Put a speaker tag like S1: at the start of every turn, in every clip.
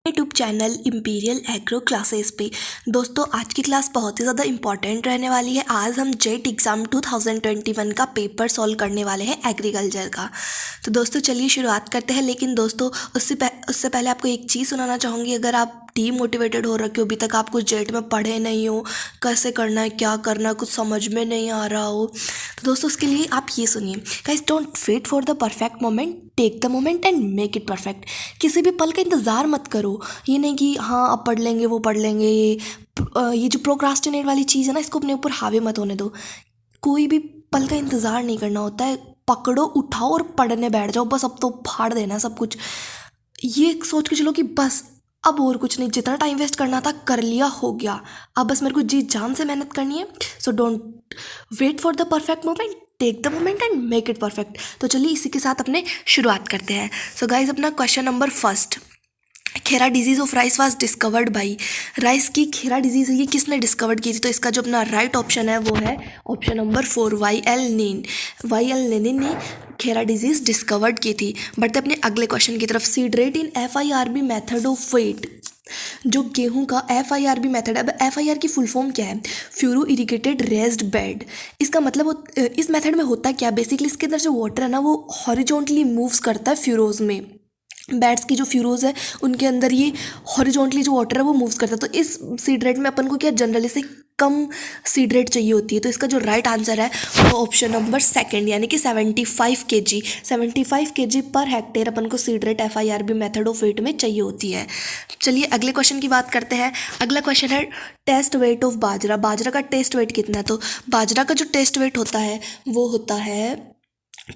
S1: YouTube channel imperial agro classes पे। दोस्तों आज की क्लास बहुत ही ज़्यादा इंपॉर्टेंट रहने वाली है। आज हम जेट एग्ज़ाम 2021 का पेपर सॉल्व करने वाले हैं एग्रीकल्चर का। तो दोस्तों चलिए शुरुआत करते हैं। लेकिन दोस्तों उससे पहले आपको एक चीज़ सुनाना चाहूँगी। अगर आप डीमोटिवेटेड हो रखे हो, अभी तक आप कुछ जेट में पढ़े नहीं हो, कैसे करना है क्या करना है कुछ समझ में नहीं आ रहा हो, तो दोस्तों उसके लिए आप ये सुनिए। Guys don't wait for the perfect moment, take the moment and make it perfect. किसी भी पल का इंतज़ार मत करो। ये नहीं कि हाँ अब पढ़ लेंगे वो पढ़ लेंगे, ये जो प्रोक्रास्टिनेट वाली चीज़ है ना, इसको अपने ऊपर हावी मत होने दो। कोई भी पल का इंतज़ार नहीं करना होता है। पकड़ो, उठाओ और पढ़ने बैठ जाओ। बस अब तो फाड़ देना सब कुछ। ये सोच के चलो कि बस अब और कुछ नहीं, जितना टाइम वेस्ट करना था कर लिया, हो गया। अब बस मेरे को जी जान से मेहनत करनी है। So don't wait for the perfect moment, take the moment and make it perfect. तो चलिए इसी के साथ अपने शुरुआत करते हैं। सो गाइज अपना question number first, Khaira disease of rice was discovered by. Rice की खेरा डिजीज है, ये किसने डिस्कवर्ड की थी? तो इसका जो अपना राइट ऑप्शन है वो है option number 4, Y L Nene ने खेरा डिजीज डिस्कवर्ड की थी। बढ़ते अपने अगले क्वेश्चन की तरफ। Seed rate in FIRB method of wheat. जो गेहूं का FIRB मेथड है, अब FIR की फुल फॉर्म क्या है? Furrow irrigated raised bed. इसका मतलब इस मेथड में होता क्या? बेसिकली इसके अंदर जो वाटर है ना वो हॉरिजॉन्टली मूव्स करता है फ्यूरोज में। बैट्स की जो फ्यूरोज है उनके अंदर ये हॉरिजॉन्टली जो वाटर है वो मूव्स करता है। तो इस सीड रेट में अपन को क्या जनरली से कम सीड रेट चाहिए होती है। तो इसका जो राइट आंसर है वो ऑप्शन नंबर सेकंड, यानी कि 75 kg 75 kg पर हेक्टेयर अपन को seed rate FIRB method of wheat में चाहिए होती है। चलिए अगले क्वेश्चन की बात करते हैं। अगला क्वेश्चन है टेस्ट वेट ऑफ बाजरा। बाजरा का टेस्ट वेट कितना है? तो बाजरा का जो टेस्ट वेट होता है वो होता है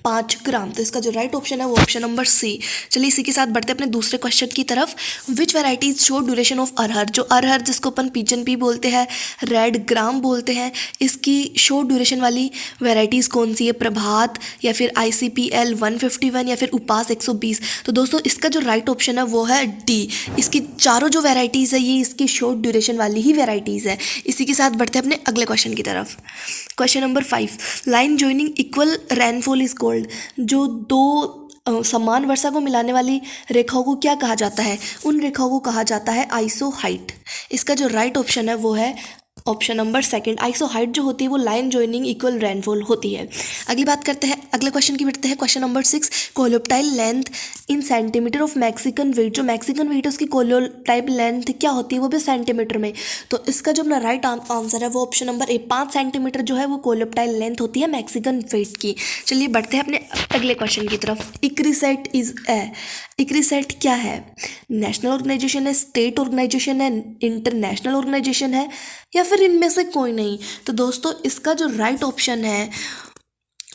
S1: 5 ग्राम। तो इसका जो राइट ऑप्शन है वो ऑप्शन नंबर सी। चलिए इसी के साथ बढ़ते हैं अपने दूसरे क्वेश्चन की तरफ। विच वेराइटीज शो ड्यूरेशन ऑफ अरहर। जो अरहर जिसको अपन पिजन पी बोलते हैं, रेड ग्राम बोलते हैं, इसकी शो ड्यूरेशन वाली वेराइटीज़ कौन सी है? प्रभात या फिर ICPL 151 या फिर उपास 120। तो दोस्तों इसका जो राइट ऑप्शन है वो है डी। इसकी चारों जो वेराइटीज़ है ये इसकी शॉर्ट ड्यूरेशन वाली ही वेराइटीज़ है। इसी के साथ बढ़ते हैं अपने अगले क्वेश्चन की तरफ। Question number 5, line joining equal rainfall is called. जो दो समान वर्षा को मिलाने वाली रेखाओं को क्या कहा जाता है? उन रेखाओं को कहा जाता है आइसोहाइट। इसका जो राइट ऑप्शन है वो है ऑप्शन नंबर सेकंड। आइसोहाइट जो होती है वो लाइन ज्वाइनिंग इक्वल रेनफॉल होती है। अगली बात करते हैं, अगले क्वेश्चन की बढ़ते हैं। Question number 6, coleoptile length in centimetre of Mexican wheat. जो मैक्सिकन वेट है उसकी कोलोप्टाइल लेंथ क्या होती है? वो भी सेंटीमीटर में। तो इसका जो अपना राइट आंसर है वो ऑप्शन नंबर ए, 5 सेंटीमीटर जो है वो कोलोप्टाइल लेंथ होती है मैक्सिकन वेट की। चलिए बढ़ते हैं अपने अगले क्वेश्चन की तरफ। इक्रिसेट इक्रिसेट क्या है? नेशनल ऑर्गेनाइजेशन है, स्टेट ऑर्गेनाइजेशन है, इंटरनेशनल ऑर्गेनाइजेशन है, या फिर इनमें से कोई नहीं? तो दोस्तों इसका जो राइट ऑप्शन है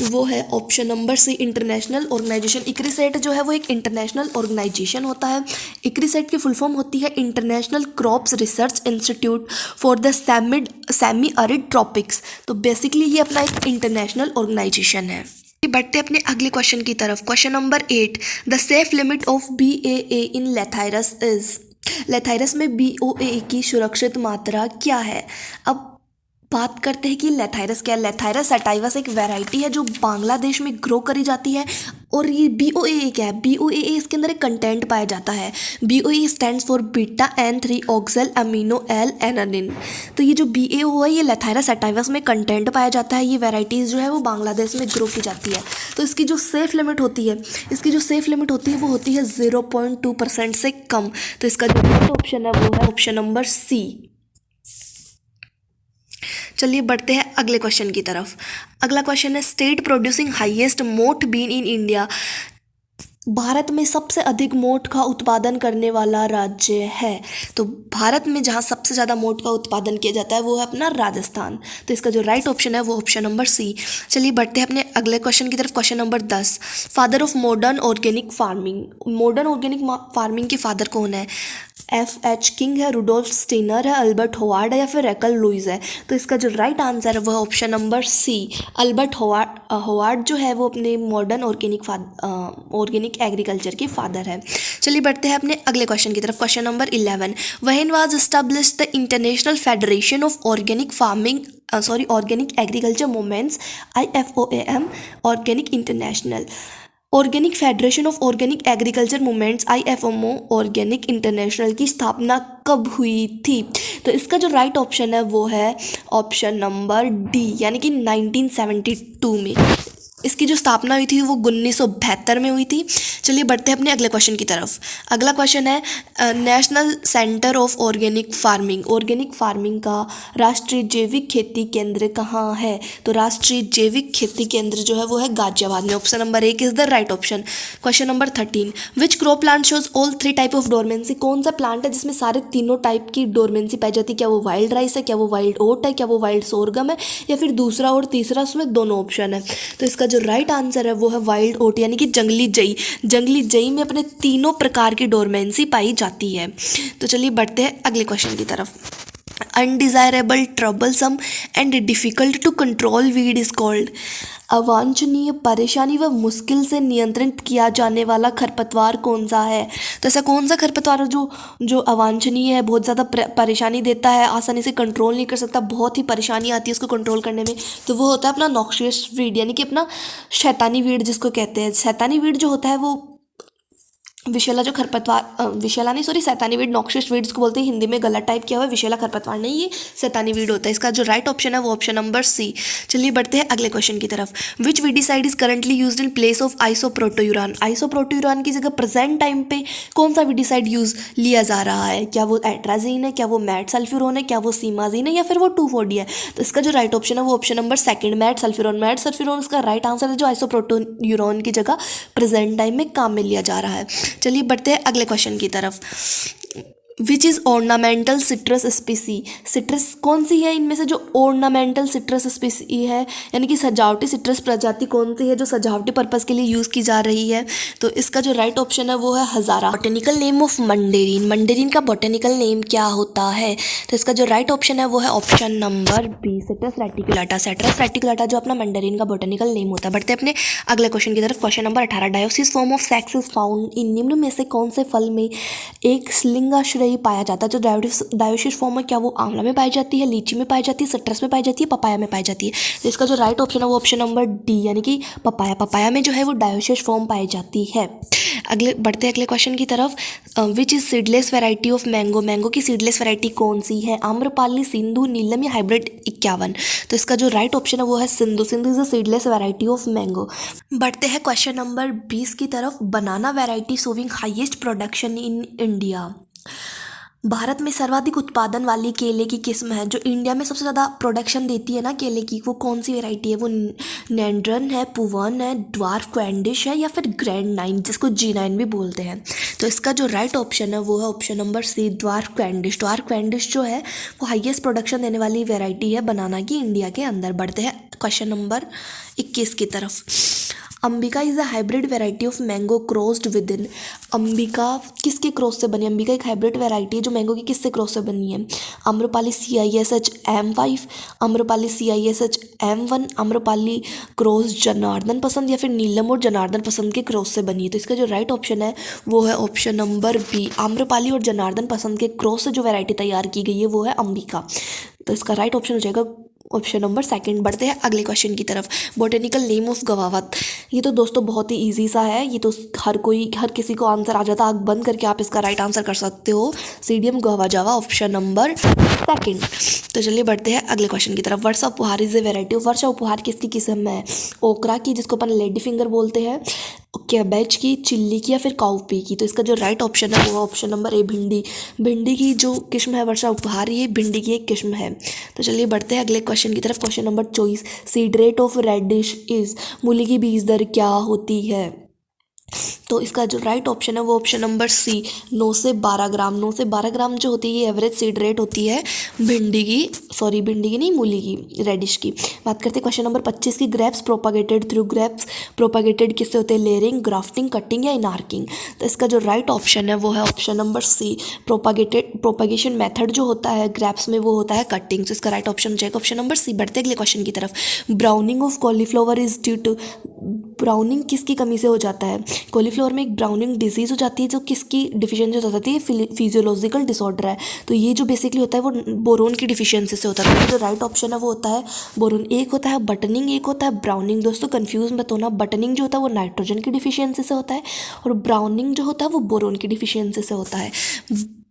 S1: वो है option number C, international organization. ICRISAT जो है वो एक इंटरनेशनल ऑर्गेनाइजेशन होता है। इक्रिसेट की फुल फॉर्म होती है international crops research institute for the semi arid tropics. तो बेसिकली ये अपना एक इंटरनेशनल ऑर्गेनाइजेशन है। बढ़ते अपने अगले क्वेश्चन की तरफ। Question number 8, the safe limit of BAA in Lathyrus is. Lathyrus में BOA की सुरक्षित मात्रा क्या है? अब बात करते हैं कि लेथाइरस क्या है। लेथाइरस सटाइवस एक वैरायटी है जो बांग्लादेश में ग्रो करी जाती है। और ये BOA क्या है? BOA इसके अंदर एक कंटेंट पाया जाता है। BOA stands for beta N3 oxalyl amino L alanine. तो ये जो BAO है ये लेथाइरस सटाइवस में कंटेंट पाया जाता है। ये वैराइटीज़ जो है वो बांग्लादेश में ग्रो की जाती है। तो इसकी जो सेफ लिमिट होती है वो होती है 0.2% से कम। तो इसका जो राइट ऑप्शन है वो है ऑप्शन नंबर सी। चलिए बढ़ते हैं अगले क्वेश्चन की तरफ। अगला क्वेश्चन है, स्टेट प्रोड्यूसिंग हाईएस्ट मोठ बीन इन इंडिया। भारत में सबसे अधिक मोठ का उत्पादन करने वाला राज्य है। तो भारत में जहाँ सबसे ज़्यादा मोठ का उत्पादन किया जाता है वो है अपना राजस्थान। तो इसका जो राइट ऑप्शन है वो ऑप्शन नंबर सी। चलिए बढ़ते हैं अपने अगले क्वेश्चन की तरफ। Question number 10, father of modern organic farming. Modern organic farming के फादर कौन है? FH किंग है, रुडोल्फ स्टेनर है, अल्बर्ट होवार्ड है, या फिर रैकल लुईस है? तो इसका जो राइट आंसर है वो है option number C, Albert Howard जो है वो अपने मॉडर्न ऑर्गेनिक एग्रीकल्चर के फादर है। चलिए बढ़ते हैं अपने अगले क्वेश्चन की तरफ। Question number 11, when was established the international federation of organic farming organic agriculture movements IFOAM organic international. Organic federation of organic agriculture movements IFMO organic international की स्थापना कब हुई थी? तो इसका जो राइट ऑप्शन है वो है ऑप्शन नंबर डी, यानी कि 1972 में। इसकी जो स्थापना हुई थी वो 1972 में हुई थी। चलिए बढ़ते हैं अपने अगले क्वेश्चन की तरफ। अगला क्वेश्चन है national centre of organic farming, organic farming का राष्ट्रीय जैविक खेती केंद्र कहाँ है? तो राष्ट्रीय जैविक खेती केंद्र जो है वो है गाजियाबाद में। Option number 1 is the right option. Question number 13, which crop plant shows all 3 type of dormancy? कौन सा प्लांट है जिसमें सारे तीनों टाइप की डोरमेंसी पाई जाती है? क्या वो वाइल्ड राइस है, क्या वो वाइल्ड ओट है, क्या वो वाइल्ड सोरगम है, या फिर दूसरा और तीसरा? उसमें दोनों ऑप्शन है। तो इसका जो राइट आंसर है वो है वाइल्ड ओट, यानी कि जंगली जई। जंगली जई में अपने तीनों प्रकार की डोरमेंसी पाई जाती है। तो चलिए बढ़ते हैं अगले क्वेश्चन की तरफ। Undesirable, troublesome and difficult to control weed is called. अवांछनीय, परेशानी व मुश्किल से नियंत्रित किया जाने वाला खरपतवार कौन सा है? तो ऐसा कौन सा खरपतवार है जो अवांछनीय है, बहुत ज़्यादा परेशानी देता है, आसानी से कंट्रोल नहीं कर सकता, बहुत ही परेशानी आती है उसको कंट्रोल करने में? तो वो होता है अपना नॉक्शियस वीड, यानी कि अपना शैतानी वीड जिसको कहते हैं। शैतानी वीड जो होता है वो विशेला जो खरपतवार, विशेला नहीं सॉरी, शैतानी वीड नॉक्शियस वीड्स को बोलते हैं। हिंदी में गलत टाइप किया हुआ है, विशेला खरपतवार नहीं, ये शैतानी वीड होता है। इसका जो राइट ऑप्शन है वो ऑप्शन नंबर सी। चलिए बढ़ते हैं अगले क्वेश्चन की तरफ। Which weedicide is currently used in place of isoproturon? Isoproturon की जगह प्रेजेंट टाइम पे कौन सा वीडिसाइड यूज लिया जा रहा है? क्या वो एट्राजीन है, क्या वो मैट सल्फ्यूरोन है, क्या वो सीमाजीन है, या फिर वो 2,4-D है? तो इसका जो राइट ऑप्शन है वो option number second, metsulfuron. Metsulfuron इसका राइट आंसर है, जो आइसोप्रोटोयूरान की जगह प्रेजेंट टाइम में काम में लिया जा रहा है। चलिए बढ़ते हैं अगले क्वेश्चन की तरफ। Which is ornamental citrus स्पीसी? Citrus कौन सी है इनमें से जो ऑर्नामेंटल सिट्रस स्पीसी है, यानी कि सजावटी सिट्रस प्रजाति कौन सी है जो सजावटी पर्पस के लिए यूज़ की जा रही है? तो इसका जो राइट ऑप्शन है वो है हजारा। बॉटेनिकल नेम ऑफ मंडेरिन, मंडेरिन का बॉटेनिकल नेम क्या होता है? तो इसका जो राइट ऑप्शन है वो है option number B, citrus reticulata. Citrus reticulata जो अपना मंडेरिन का बॉटेनिकल नेम होता है। बढ़ते अपने अगले क्वेश्चन की तरफ। Question number 18, डायोसिस form of sex is found in निम्न में से कौन से फल में एक लिंगाश्रयी पाया जाता है? जो डायोसिस फॉर्म है, क्या वो आंवला में पाई जाती है, लीची में पाई जाती है, सिट्रस में पाई जाती है, पपाया में पाई जाती है? तो इसका जो राइट ऑप्शन है वो ऑप्शन नंबर डी, यानी कि पपाया। पपाया में जो है वो डायोसिस फॉर्म पाई जाती है। अगले बढ़ते हैं अगले क्वेश्चन की तरफ। Which is seedless variety of mango? Mango की सीडलेस वैरायटी कौन सी है? आम्रपाली, सिंधु, नीलम या हाइब्रिड 51? तो इसका जो राइट ऑप्शन है वो है Sindhu. Sindhu is a seedless variety of mango. बढ़ते हैं क्वेश्चन नंबर 20 की तरफ। Banana variety showing highest production in India. भारत में सर्वाधिक उत्पादन वाली केले की किस्म है, जो इंडिया में सबसे ज़्यादा प्रोडक्शन देती है ना केले की, वो कौन सी वैरायटी है? वो नैंड्रन है, पुवन है, ड्वार्फ कैंडिश है, या फिर ग्रैंड 9 जिसको G9 भी बोलते हैं? तो इसका जो राइट ऑप्शन है वो है option number C, dwarf Cavendish. Dwarf Cavendish जो है वो हाईएस्ट प्रोडक्शन देने वाली वैरायटी है बनाना की इंडिया के अंदर। बढ़ते हैं क्वेश्चन नंबर 21 की तरफ। Ambika is a hybrid variety of mango crossed with in. Ambika किसके क्रॉस से बनी? अंबिका एक हाइब्रिड वेराइटी है जो मैंगो की किससे क्रॉस से बनी है? Amrapali CISH M5, Amrapali CISH M1, Amrapali cross Janardan पसंद, या फिर नीलम और जनार्दन पसंद के क्रॉस से बनी है? तो इसका जो राइट ऑप्शन है वो है ऑप्शन नंबर बी, आम्रपाली और जनार्दन पसंद के क्रॉस से जो वैरायटी तैयार की गई है वो है अंबिका। तो इसका राइट ऑप्शन हो जाएगा ऑप्शन नंबर सेकंड। बढ़ते हैं अगले क्वेश्चन की तरफ। Botanical name of guava. ये तो दोस्तों बहुत ही इजी सा है, ये तो हर किसी को आंसर आ जाता है। आँख बंद करके आप इसका राइट आंसर कर सकते हो। सीडियम गुआवा जावा, ऑप्शन नंबर सेकंड। तो चलिए बढ़ते हैं अगले क्वेश्चन की तरफ। वर्षा उपहार इज ए वेराइटी ऑफ। वर्षा उपहार किसकी किस्म है? ओकरा की, जिसको अपन लेडी फिंगर बोलते हैं, कैबेज की, चिल्ली की, या फिर काउपी की? तो इसका जो राइट ऑप्शन है वो ऑप्शन नंबर ए, भिंडी। भिंडी की जो किस्म है वर्षा उपहार, ये भिंडी की एक किस्म है। तो चलिए बढ़ते हैं अगले क्वेश्चन की तरफ। Question number 24, seed rate of radish is. मूली की बीज दर क्या होती है? तो इसका जो राइट ऑप्शन है वो ऑप्शन नंबर सी, 9 से 12 ग्राम। 9 से 12 ग्राम जो होती है ये एवरेज सीड रेट होती है भिंडी की नहीं, मूली की, रेडिश की। बात करते हैं क्वेश्चन नंबर 25 की। Grapes propagated through. Grapes propagated किससे होते हैं? लेयरिंग, ग्राफ्टिंग, कटिंग या इनार्किंग? तो इसका जो राइट ऑप्शन है वो है option number C, propagation method जो होता है ग्रेप्स में वो होता है कटिंग। तो इसका राइट ऑप्शन हो जाएगा ऑप्शन नंबर सी। बढ़ते अगले क्वेश्चन की तरफ। Browning of cauliflower is due to. Browning किसकी कमी से हो जाता है? कॉलीफ्लावर में एक ब्राउनिंग डिजीज़ हो जाती है जो किसकी डिफिशियंसी हो जाती है? फिजियोलॉजिकल डिसऑर्डर है। तो ये जो बेसिकली होता है वो बोरोन की डिफिशियंसी से होता है। तो जो राइट ऑप्शन है वो होता है बोरोन। एक होता है बटनिंग, एक होता है ब्राउनिंग। दोस्तों कंफ्यूज मत होना, बटनिंग जो होता है वो नाइट्रोजन की डिफिशियंसी से होता है और ब्राउनिंग जो होता है वो बोरोन की डिफिशियंसी से होता है।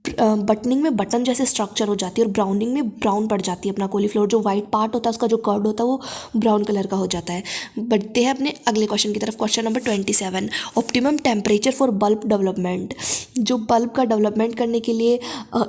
S1: बटनिंग में बटन जैसे स्ट्रक्चर हो जाती है और ब्राउनिंग में ब्राउन पड़ जाती है। अपना कॉलीफ्लावर जो वाइट पार्ट होता है उसका जो कर्ड होता है वो ब्राउन कलर का हो जाता है। बढ़ते हैं अपने अगले क्वेश्चन की तरफ। Question number 27, optimum temperature for bulb development. जो बल्ब का डेवलपमेंट करने के लिए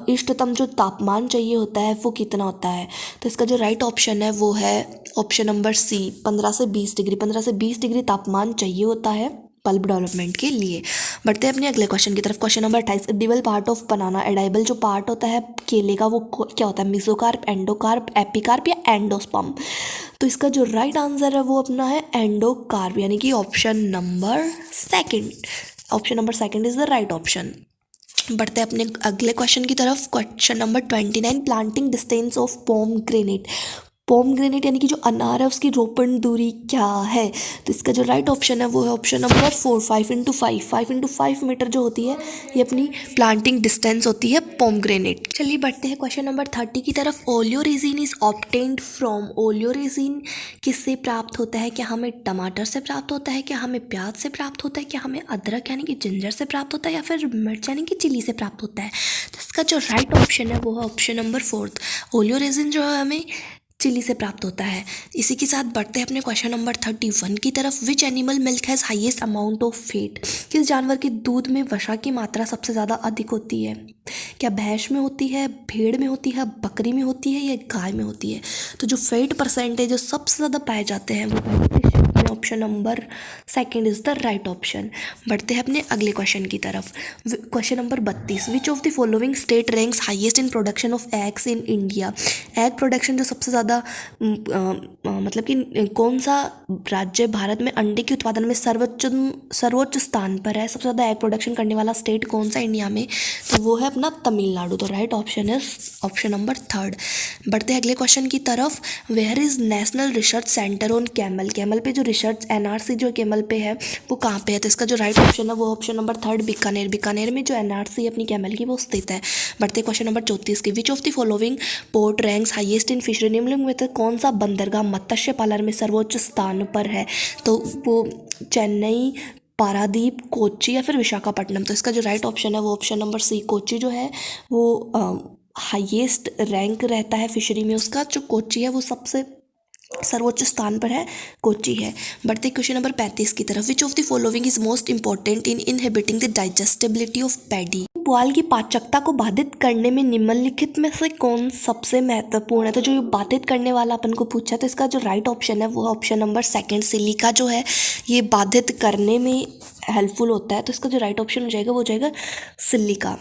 S1: इष्टतम जो तापमान चाहिए होता है वो कितना होता है? तो इसका जो राइट ऑप्शन है वो है ऑप्शन नंबर सी, 15 से 20 डिग्री। 15 से 20 डिग्री तापमान चाहिए होता है बल्ब डेवलपमेंट के लिए। बढ़ते हैं अपने अगले क्वेश्चन की तरफ। Question number 28, edible part of banana. Edible जो पार्ट होता है केले का वो क्या होता है? मेसोकार्प, एंडोकार्प, एपिकार्प या एंडोस्पर्म? तो इसका जो राइट आंसर है वो अपना है एंडोकार्प, यानी कि option number second. Option number second is the right option. बढ़ते हैं अपने अगले क्वेश्चन की तरफ। Question number 29, planting distance of pomegranate. Pomegranate यानी कि जो अनार है उसकी रोपण दूरी क्या है? तो इसका जो राइट ऑप्शन है वो है ऑप्शन नंबर 4, 5 मीटर जो होती है ये अपनी प्लांटिंग डिस्टेंस होती है पोमग्रेनेट। चलिए बढ़ते हैं क्वेश्चन नंबर 30 की तरफ। Oleoresin is obtained from. Oleoresin किससे प्राप्त होता है? क्या हमें टमाटर से प्राप्त होता है, क्या हमें प्याज से प्राप्त होता है, क्या हमें अदरक यानी कि जिंजर से प्राप्त होता है, या फिर मिर्च यानी कि चिली से प्राप्त होता है? तो इसका जो राइट ऑप्शन है वो है ऑप्शन नंबर 4। ओलियोरेजिन जो है हमें चिली से प्राप्त होता है। इसी के साथ बढ़ते हैं अपने क्वेश्चन नंबर 31 की तरफ। Which animal milk has highest amount of fat. किस जानवर के दूध में वसा की मात्रा सबसे ज़्यादा अधिक होती है? क्या भैंस में होती है, भेड़ में होती है, बकरी में होती है या गाय में होती है? तो जो फैट परसेंटेज जो सबसे ज़्यादा पाए जाते हैं वो option number second is the right option. बढ़ते हैं अपने अगले क्वेश्चन की तरफ। Question number 32, which of the following state ranks highest in production of eggs in India. Egg production जो सबसे ज़्यादा मतलब कि कौन सा राज्य भारत में अंडे के उत्पादन में सर्वोच्च स्थान पर है? सबसे ज़्यादा एग प्रोडक्शन करने वाला स्टेट कौन सा इंडिया में? तो वो है अपना तमिलनाडु। तो right option is option number 3। बढ़ते हैं अगले क्वेश्चन की तरफ। Where is national research centre on camel. Camel पे जो रिसर्च एनआरसी जो कैमल पे है वो कहाँ पे है? तो इसका जो राइट ऑप्शन है वो ऑप्शन नंबर 3 बीकानेर। बीकानेर में जो एनआरसी अपनी कैमल की वो स्थित है। बढ़ते क्वेश्चन नंबर 34 की। Which of the following port ranks highest in fishery. निम्नलिखित में तो कौन सा बंदरगाह मत्स्य पालन में सर्वोच्च स्थान पर है? तो वो चेन्नई, पारादीप, कोच्चि या फिर विशाखापट्टनम? तो इसका जो राइट ऑप्शन है वो ऑप्शन नंबर सी, कोच्चि जो है वो हाईएस्ट रैंक रहता है फिशरी में उसका। जो कोच्चि है वो सबसे सर्वोच्च स्थान पर है, कोच्चि है। बढ़ते क्वेश्चन नंबर 35 की तरफ। Which of the following is most important in inhibiting the digestibility of paddy. पुआल की पाचकता को बाधित करने में निम्नलिखित में से कौन सबसे महत्वपूर्ण है? तो जो ये बाधित करने वाला अपन को पूछा तो इसका जो राइट ऑप्शन है वो ऑप्शन नंबर सेकंड, सिलिका जो है ये बाधित करने में हेल्पफुल होता है। तो इसका जो राइट ऑप्शन हो जाएगा वो हो जाएगा सिलिका।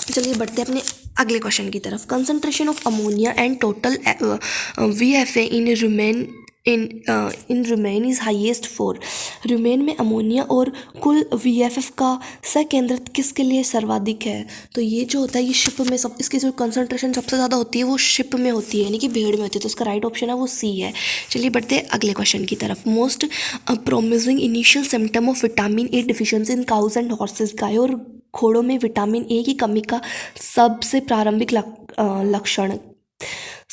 S1: चलिए बढ़ते हैं अपने अगले क्वेश्चन की तरफ। Concentration of ammonia and total VFA in rumen is highest for. Rumen में अमोनिया और कुल VFF का सकेंद्रित किसके लिए सर्वाधिक है? तो ये जो होता है ये शिप में सब इसकी जो कंसंट्रेशन सबसे ज़्यादा होती है वो शिप में होती है, यानी कि भेड़ में होती है। तो इसका राइट ऑप्शन है वो सी है। चलिए बढ़ते हैं अगले क्वेश्चन की तरफ। Most promising initial symptom of vitamin A deficiency in cows and horses. गाय और घोड़ों में विटामिन ए की कमी का सबसे प्रारंभिक लक्षण।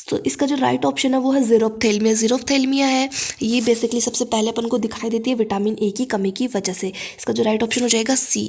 S1: तो इसका जो राइट ऑप्शन है वो है ज़ीरोफ्थेल्मिया। ज़ीरोफ्थेल्मिया है ये बेसिकली सबसे पहले अपन को दिखाई देती है विटामिन ए की कमी की वजह से। इसका जो राइट ऑप्शन हो जाएगा सी,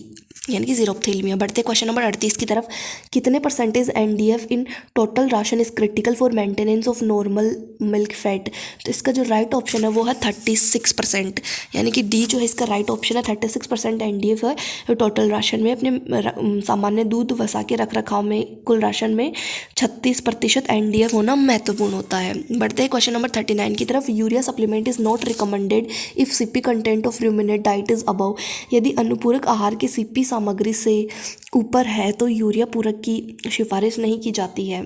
S1: यानी कि ज़ीरोफ्थेल्मिया। बढ़ते क्वेश्चन नंबर 38 की तरफ। कितने percentage NDF in total ration is critical for maintenance of normal milk fat. तो इसका जो राइट ऑप्शन है वो है 36%, यानी कि डी जो है इसका राइट ऑप्शन है। 36% NDF है टोटल राशन में। अपने सामान्य दूध वसा के रख रखाव में कुल राशन में 36% NDF होना महत्वपूर्ण होता है। बढ़ते हैं क्वेश्चन नंबर 39 की तरफ। Urea supplement is not recommended if CP content of ruminant diet is above. यदि अनुपूरक आहार की CP सामग्री से ऊपर है तो यूरिया पूरक की सिफारिश नहीं की जाती है।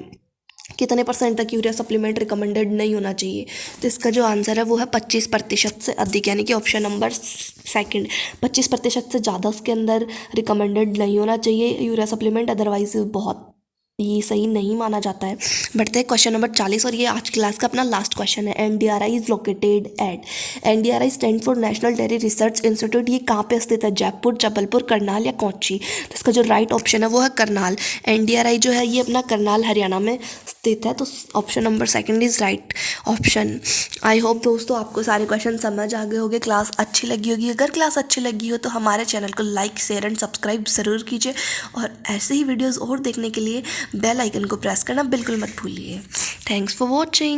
S1: कितने परसेंट तक यूरिया सप्लीमेंट रिकमेंडेड नहीं होना चाहिए? तो इसका जो आंसर है वो है 25% से अधिक, यानी कि ऑप्शन नंबर सेकंड। 25% से ज़्यादा उसके अंदर रिकमेंडेड नहीं होना चाहिए यूरिया सप्लीमेंट, अदरवाइज बहुत ये सही नहीं माना जाता है। बढ़ते हैं क्वेश्चन नंबर 40 और ये आज क्लास का अपना लास्ट क्वेश्चन है। NDRI is located at, NDRI stand for national dairy research institute, ये कहाँ पे स्थित है? जयपुर, जबलपुर, करनाल या कोच्चि? तो इसका जो राइट ऑप्शन है वो है करनाल। एनडीआरआई जो है ये अपना करनाल हरियाणा में स्थित है, तो option number second is right option. I hope दोस्तों आपको सारे क्वेश्चन समझ आ गए होंगे, क्लास अच्छी लगी होगी। अगर क्लास अच्छी लगी हो तो हमारे चैनल को लाइक, शेयर एंड सब्सक्राइब ज़रूर कीजिए और ऐसे ही वीडियोस और देखने के लिए बेल आइकन को प्रेस करना बिल्कुल मत भूलिए। Thanks for watching.